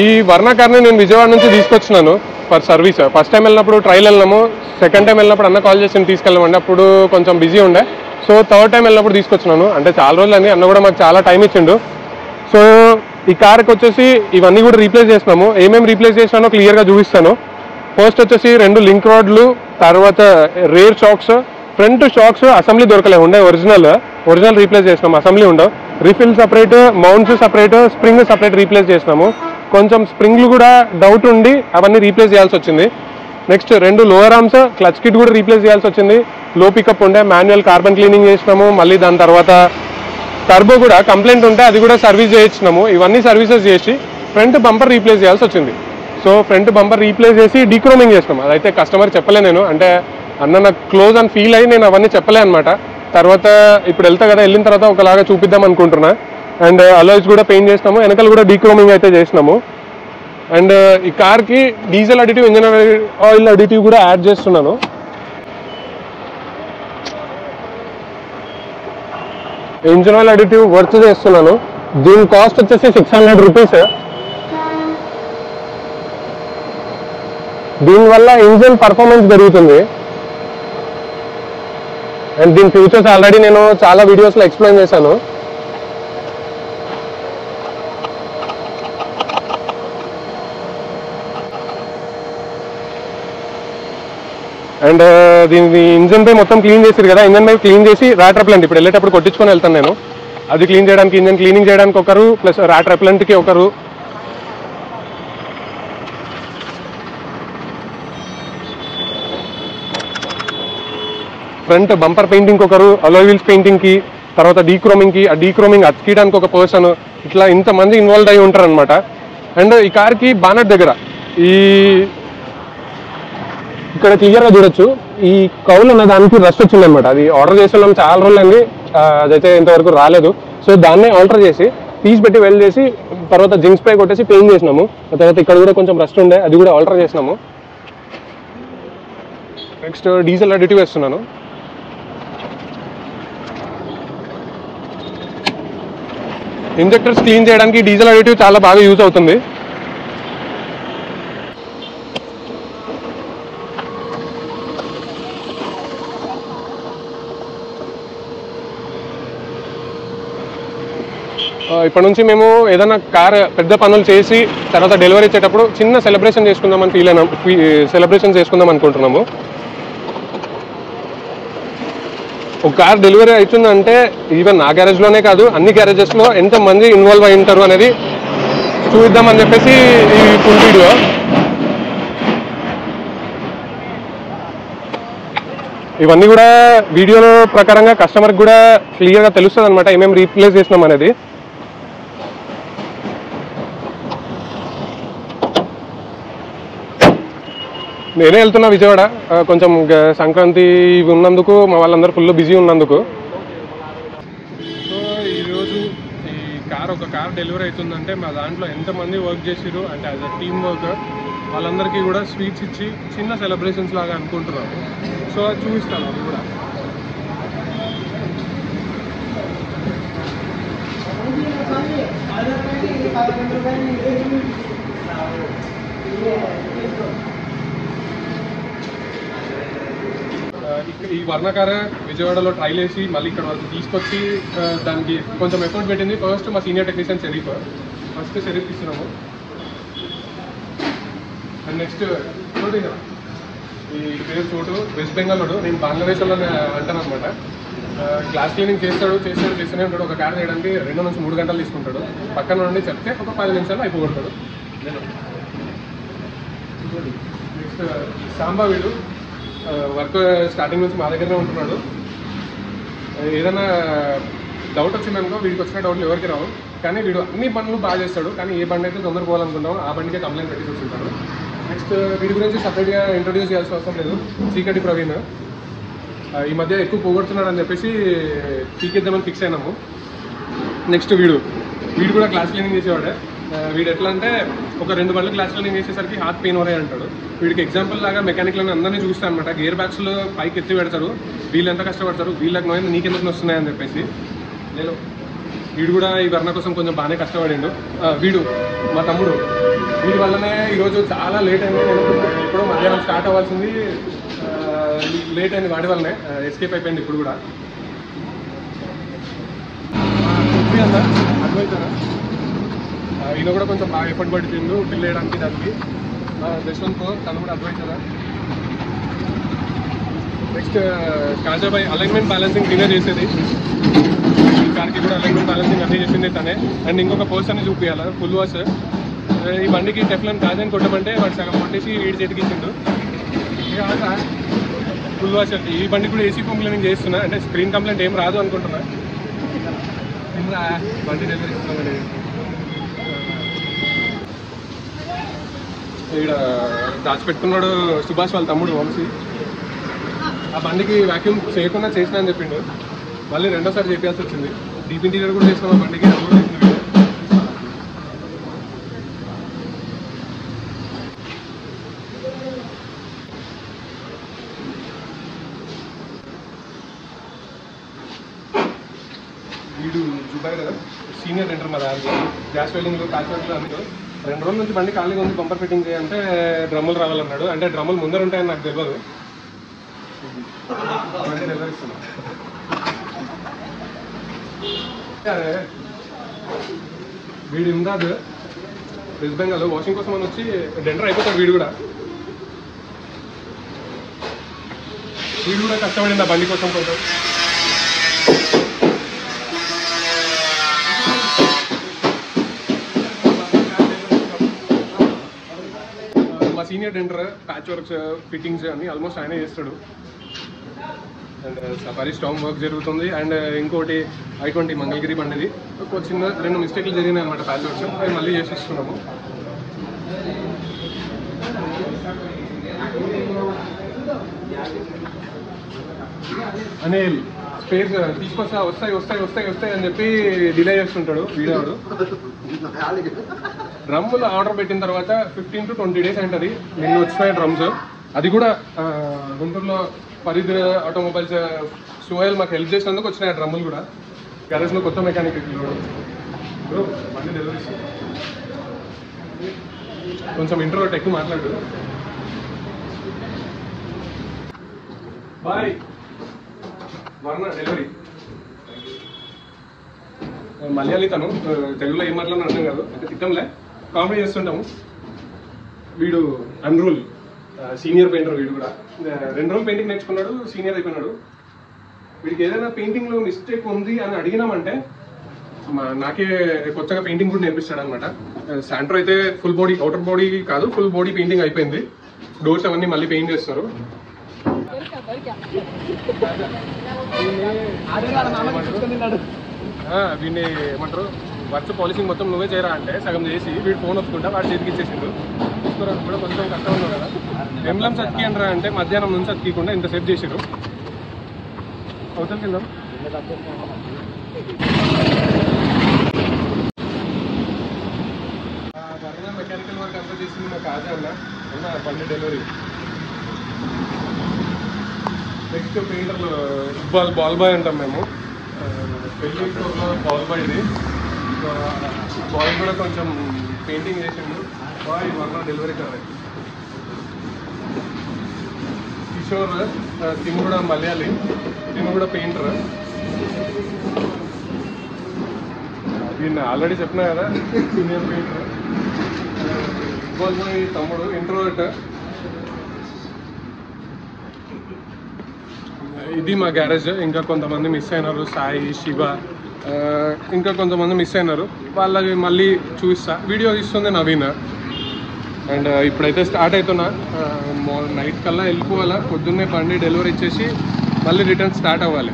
ఈ వర్నా కార్ని నేను విజయవాడ నుంచి తీసుకొచ్చినాను ఫర్ సర్వీస్. ఫస్ట్ టైం వెళ్ళినప్పుడు ట్రైల్ వెళ్ళినాము, సెకండ్ టైం వెళ్ళినప్పుడు అన్న కాల్ చేసి తీసుకెళ్ళామండి, అప్పుడు కొంచెం బిజీ ఉండే. సో థర్డ్ టైం వెళ్ళినప్పుడు తీసుకొచ్చినాను. అంటే చాలా రోజులు అని అన్న కూడా మాకు చాలా టైం ఇచ్చిండు. సో ఈ కార్కి వచ్చేసి ఇవన్నీ కూడా రీప్లేస్ చేసినాము. ఏమేమి రీప్లేస్ చేసినానో క్లియర్గా చూపిస్తాను. ఫస్ట్ వచ్చేసి 2 లింక్ రాడ్లు, తర్వాత rear shocks, front shocks assembly దొరకలే ఉండే, ఒరిజినల్ రీప్లేస్ చేసినాము, అసెంబ్లీ ఉండవు. Refill separate, mounts separate, spring separate replace చేసినాము. కొంచెం స్ప్రింగ్లు కూడా డౌట్ ఉండి అవన్నీ రీప్లేస్ చేయాల్సి వచ్చింది. Next 2 lower arms, clutch kit కూడా రీప్లేస్ చేయాల్సి వచ్చింది. లో పికప్ ఉండే, మాన్యువల్ కార్బన్ క్లీనింగ్ చేసినాము. మళ్ళీ దాని తర్వాత టర్బో కూడా కంప్లైంట్ ఉంటే అది కూడా సర్వీస్ చేయించినాము. ఇవన్నీ సర్వీసెస్ చేసి ఫ్రంట్ బంపర్ రీప్లేస్ చేయాల్సి వచ్చింది. సో ఫ్రంట్ బంపర్ రీప్లేస్ చేసి డీక్రోమింగ్ చేసినాము. అదైతే కస్టమర్ చెప్పలే, నేను అంటే అన్న నాకు క్లోజ్ అని ఫీల్ అయ్యి నేను అవన్నీ చెప్పలే అనమాట. తర్వాత ఇప్పుడు వెళ్తా కదా, వెళ్ళిన తర్వాత ఒకలాగా చూపిద్దాం అనుకుంటున్నా. అండ్ అలాయ్స్ కూడా పెయింట్ చేసినాము, వెనకాల కూడా డీక్రోమింగ్ అయితే చేసినాము. అండ్ ఈ కార్కి diesel additive, engine oil additive కూడా యాడ్ చేస్తున్నాను. ఇంజన్ ఆయిల్ అడిటివ్ వర్క్ చేస్తున్నాను. దీని కాస్ట్ వచ్చేసి 600 రూపీస్. దీనివల్ల ఇంజిన్ పర్ఫార్మెన్స్ పెరుగుతుంది. అండ్ దీని ఫీచర్స్ ఆల్రెడీ నేను చాలా వీడియోస్లో ఎక్స్ప్లెయిన్ చేశాను. అండ్ దీని ఇంజన్ పై మొత్తం క్లీన్ చేసారు కదా, ఇంజన్ పై క్లీన్ చేసి ర్యాట్ రెపెలెంట్ ఇప్పుడు వెళ్ళేటప్పుడు కొట్టించుకొని వెళ్తాను నేను. అది క్లీన్ చేయడానికి, ఇంజన్ క్లీనింగ్ చేయడానికి ఒకరు, ప్లస్ ర్యాట్ రెపెలెంట్కి ఒకరు. ఫ్రంట్ బంపర్ పెయింటింగ్ ఒకరు, అలాయ్ వీల్స్ పెయింటింగ్కి, తర్వాత డీక్రోమింగ్కి, ఆ డీక్రోమింగ్ అతికియడానికి ఒక పర్సన్, ఇట్లా ఇంతమంది ఇన్వాల్వ్ అయి ఉంటారు అనమాట. అండ్ ఈ కార్కి బానెట్ దగ్గర ఇక్కడ క్లియర్గా చూడొచ్చు, ఈ కౌలు ఉన్న దానికి రస్ట్ వచ్చింది అనమాట. అది ఆర్డర్ చేస్తున్నాం చాలా రోజులు అండి, అదైతే ఇంతవరకు రాలేదు. సో దాన్నే ఆల్టర్ చేసి తీసి పెట్టి వెల్డ్ చేసి తర్వాత జింక్ స్ప్రే కొట్టేసి పెయింట్ చేసినాము. తర్వాత ఇక్కడ కూడా కొంచెం రస్ట్ ఉండే, అది కూడా ఆల్టర్ చేసినాము. నెక్స్ట్ డీజిల్ అడిటివ్ వేస్తున్నాను. ఇంజెక్టర్స్ క్లీన్ చేయడానికి డీజిల్ అడిటివ్ చాలా బాగా యూజ్ అవుతుంది. ఇప్పటి నుంచి మేము ఏదైనా కార్ పెద్ద పనులు చేసి తర్వాత డెలివరీ ఇచ్చేటప్పుడు చిన్న సెలబ్రేషన్ చేసుకుందాం అనుకుంటున్నాము. ఒక కార్ డెలివరీ అవుతుందంటే ఈవెన్ నా గ్యారేజ్లోనే కాదు, అన్ని గ్యారేజెస్లో ఎంతమంది ఇన్వాల్వ్ అయి ఉంటారు అనేది చూద్దామని చెప్పేసి ఈ ఫుల్ వీడియో. ఇవన్నీ కూడా వీడియోలో ప్రకారంగా కస్టమర్కి కూడా క్లియర్గా తెలుస్తుంది అనమాట, ఏమేమి రీప్లేస్ చేసినాం అనేది. నేనే వెళ్తున్నా విజయవాడ, కొంచెం సంక్రాంతి ఉన్నందుకు మా వాళ్ళందరూ ఫుల్ బిజీ ఉన్నందుకు. సో ఈరోజు ఈ ఒక కార్ డెలివరీ అవుతుందంటే మా దాంట్లో ఎంతమంది వర్క్ చేసిరు అంటే యాజ్ అ టీమ్ వర్క్, వాళ్ళందరికీ కూడా స్వీట్స్ ఇచ్చి చిన్న సెలబ్రేషన్స్ లాగా అనుకుంటున్నాము. సో అది చూపిస్తాను. అది కూడా ఈ వర్ణ కార్ విజయవాడలో ట్రైల్ వేసి మళ్ళీ ఇక్కడ వరకు తీసుకొచ్చి దానికి కొంచెం ఎఫర్ట్ పెట్టింది. ఫస్ట్ మా సీనియర్ టెక్నీషియన్ షరీఫ్ ఇస్తున్నాము. అండ్ నెక్స్ట్ చోటు, ఈ పేరు చోటు వెస్ట్ బెంగాల్, నేను బంగ్లాదేశ్లో అంటాను అనమాట. గ్లాస్ క్లీనింగ్ చేస్తూనే ఉంటాడు. ఒక కార్ చేయడానికి 2 నుంచి 3 గంటలు తీసుకుంటాడు. పక్కన నుండి చెప్తే ఒక 10 నిమిషాలు అయిపోగొడతాడు. నెక్స్ట్ సాంబా, వీడు వర్క్ స్టార్టింగ్ నుంచి మా దగ్గరనే ఉంటున్నాడు. ఏదైనా డౌట్ వచ్చిందనుకో, వీడికి వచ్చిన డౌట్లు ఎవరికి రావు, కానీ వీడు అన్ని బండ్లు బాగా చేస్తాడు. కానీ ఏ బండి అయితే తొందర పోవాలనుకుంటామో ఆ బండికే కంప్లైంట్ పెట్టి చూస్తుంటాడు. నెక్స్ట్ వీడి గురించి సపరేట్గా ఇంట్రొడ్యూస్ చేయాల్సిన అవసరం లేదు. చీకటి ప్రవీణ్ ఈ మధ్య ఎక్కువ పోగొడుతున్నాడు అని చెప్పేసి పీకిద్దామని ఫిక్స్ అయినాము. నెక్స్ట్ వీడు కూడా క్లాస్ క్లీనింగ్ చేసేవాడే. వీడు ఎట్లా అంటే ఒక 2 బండ్లు క్లాస్ క్లీనింగ్ చేసేసరికి హార్ట్ పెయిన్ వరే అంటాడు. వీడికి ఎగ్జాంపుల్ లాగా మెకానిక్లను అందరినీ చూస్తాను అనమాట. గేర్ బ్యాగ్స్లో పైకి ఎత్తి పెడతారు, వీళ్ళు ఎంత కష్టపడతారు, వీళ్ళకి నోయింది నీకెందుకు వస్తున్నాయని చెప్పేసి. నేను వీడు కూడా ఈ వర్ణ కోసం కొంచెం బాగానే కష్టపడిండు. వీడు మా తమ్ముడు, వీడి వల్లనే ఈరోజు చాలా లేట్ అయింది. నేను ఎప్పుడో మధ్యాహ్నం స్టార్ట్ అవ్వాల్సింది, లేట్ అయింది వాడి వల్లనే, ఎస్కేప్ అయిపోయింది. ఇప్పుడు కూడా అడ్వైజరా ఈయన కూడా కొంచెం బాగా ఎఫర్ట్ పడుతుండు బిల్ వేయడానికి. దానికి దశవంత్ తను కూడా అడ్వైజరా. నెక్స్ట్ కాజాబాయ్ అలైన్మెంట్ బ్యాలెన్సింగ్ తినే చేసేది, ఈ కార్కి కూడా అలైన్మెంట్ బ్యాలెన్సింగ్ అన్నీ చేసింది తనే. అండ్ ఇంకొక పర్సన్ చూపించాలి ఫుల్ వాష్. ఈ బండికి టెఫ్లాన్ కాజాని కొట్టమంటే వాడు సగం కొట్టేసి వీడి చేతికి ఇచ్చిండు. Full wash. ఈ బండి కూడా ఏసీ కంప్లైంట్ చేస్తున్నా, అంటే స్క్రీన్ కంప్లైంట్ ఏం రాదు అనుకుంటున్నా. బండి డెలివరీ ఇస్తున్నామండి. ఇక్కడ దాచిపెట్టుకున్నాడు సుభాష్ వాళ్ళ తమ్ముడు వంశీ. ఆ బండికి వ్యాక్యూమ్ చేయకుండా చేసినా అని చెప్పిండు. మళ్ళీ రెండోసారి చేయాల్సి వచ్చింది. డీప్ ఇంటీరియర్ కూడా చేసినాం ఆ బండికి, అది కూడా చేసింది. వీడు జుబైర్ సీనియర్ రెంటర్ మా దాంట్లో, గ్యాస్ వెల్డింగ్లో ప్యాచ్ వర్క్లో అందులో. 2 రోజుల నుంచి బండి ఖాళీగా ఉంది, బంపర్ ఫిట్టింగ్ చేయాలంటే డ్రమ్ములు రావాలన్నాడు. అంటే డ్రమ్ములు ముందర ఉంటాయని నాకు తెలియదు. బండి డెలివరీ ఇస్తున్నా. అదే వీడు ఇమ్దాద్ వెస్ట్ బెంగాల్ వాషింగ్ కోసం అని వచ్చి డెండర్ అయిపోతాడు. వీడు కూడా కష్టపడింది ఆ బండి కోసం కొంచెం. మా సీనియర్ డెండర్ ప్యాచ్ వర్క్స్ ఫిట్టింగ్స్ అన్ని ఆల్మోస్ట్ ఆయనే చేస్తాడు. అండ్ సఫారీ స్టామ్ వర్క్ జరుగుతుంది. అండ్ ఇంకోటి I20 మంగళగిరి బండిది ఒక చిన్న 2 మిస్టేక్లు జరిగినాయి అనమాట ప్యాచ్ వర్క్స్, అవి మళ్ళీ చేసేస్తున్నాము. అనిల్ స్పేస్ తీసుకొస్తా, వస్తాయి అని చెప్పి డిలే చేస్తుంటాడు వీడియోడు. డ్రమ్ములు ఆర్డర్ పెట్టిన తర్వాత 15 to 20 days అంటది. నిన్న వచ్చినాయి డ్రమ్స్. అది కూడా గుంటూరులో పరిధి ఆటోమొబైల్స్ సోయల్ మాకు హెల్ప్ చేసినందుకు వచ్చినాయి డ్రమ్ములు కూడా. గ్యారేజ్లో కొత్త మెకానిక్ బండి డెలివరీ కొంచెం ఇంట్రోవర్ట్ ఎక్కువ మాట్లాడు. బాయ్ వర్ణ డెలివరీ. మలయాళీ తను, తెలుగులో ఏం మాట్లాడిన అర్థం కాదు, అంటే తిట్టంలే, కామెడీ చేస్తుంటాము. వీడు అన్రూల్ సీనియర్ పెయింటర్. వీడు కూడా 2 రోజులు పెయింటింగ్ నేర్చుకున్నాడు, సీనియర్ అయిపోయినాడు. వీడికి ఏదైనా పెయింటింగ్లో మిస్టేక్ ఉంది అని అడిగినామంటే నాకే కొత్తగా పెయింటింగ్ కూడా నేర్పిస్తాడు అనమాట. శాంట్రో అయితే ఫుల్ బాడీ, అవుటర్ బాడీ కాదు ఫుల్ బాడీ పెయింటింగ్ అయిపోయింది. డోర్స్ అవన్నీ మళ్ళీ పెయింట్ చేస్తారు. వీడిని ఏమంటారు, వర్క్ పాలిషింగ్ మొత్తం నువ్వే చేయరా అంటే సగం చేసి వీడు ఫోన్ వస్తుంటా వాడి చేతికి ఇచ్చేసిండు. తీసుకోవడానికి కూడా కొంచెం కష్టం ఉన్నావు కదా. ఎంబ్లమ్స్ అతికి అనరా అంటే మధ్యాహ్నం నుంచి అతికికుండా ఇంతసేపు చేసారు. అవతలకి వెళ్దాం. మెకానికల్ వర్క్ అంతా చేసింది మా కాజా అన్న బండి డెలివరీ. నెక్స్ట్ పెయింటర్లు ఇక్బాల్ బాల్ బాయ్ అంటాం మేము. పెళ్లి బాల్ బాయ్ ఇది. బాయ్ కూడా కొంచెం పెయింటింగ్ చేసిండు. బాయ్ వర్ణ డెలివరీ కాదు. కిషోర్ తిను కూడా మలయాళీ, తిను కూడా పెయింటర్. దీన్ని ఆల్రెడీ చెప్పినా కదా, సీనియర్ పెయింటర్. ఇక్బాల్ బాయ్ తమ్ముడు ఇంట్రోవర్ట్. ఇది మా గ్యారేజ్. ఇంకా కొంతమంది మిస్ అయినారు, సాయి, శివ, ఇంకా కొంతమంది మిస్ అయినారు. వాళ్ళకి మళ్ళీ చూపిస్తా. వీడియో తీస్తుంది నవీన్. అండ్ ఇప్పుడైతే స్టార్ట్ అవుతున్నా. నైట్ కల్లా వెళ్ళిపోవాలా. పొద్దున్నే బండి డెలివరీ ఇచ్చేసి మళ్ళీ రిటర్న్ స్టార్ట్ అవ్వాలి.